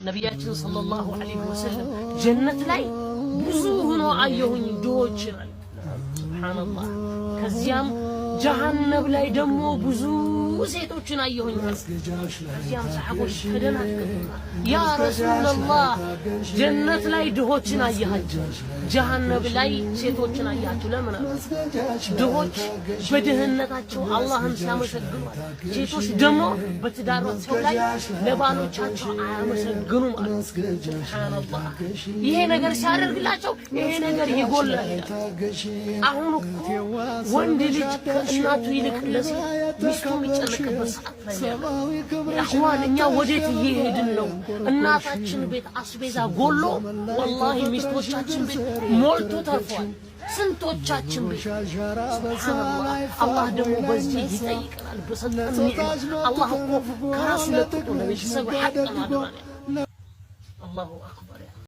ነብያችን ሰለላሁ ዐለይሂ ወሰለም ጀነት ላይ ብዙ ሆኖ አየሁኝ ድሆች ይላል። ሱብሃንአላህ። ከዚያም ጀሃነም ላይ ደግሞ ብዙ ሴቶችን አየሁኝ። ከዚያም ሰሐቦች ተደናገጡ። ያ ረሱላህ ጀነት ላይ ድሆችን አያችሁ፣ ጀሃነም ላይ ሴቶችን አያችሁ ለምን? ድሆች በድህነታቸው አላህን ሲያመሰግኑ፣ ሴቶች ደግሞ በትዳራቸው ላይ ለባሎቻቸው አያመሰግኑም ማለት። ሱብሃንአላህ። ይሄ ነገር ሲያደርግላቸው ይሄ ነገር ይጎላል። አሁን እኮ ወንድ ልጅ ከእናቱ ይልቅ ለሴት ሚስቱ የሚጨነቅበት ሰዓት ላይ ነው። አሁን እኛ ወዴት እየሄድን ነው? እናታችን ቤት አስቤዛ ጎሎ ወላሂ ሚስቶቻችን ቤት ሞልቶ ተርፏል። ስንቶቻችን ቤት ሱብሃንአላህ። አላህ ደግሞ በዚህ ይጠይቀናል። በሰጠን አላህ እኮ ከራሱ ለጥቆ ለቤተሰብ ሐቅ ነው። አላሁ አክበር።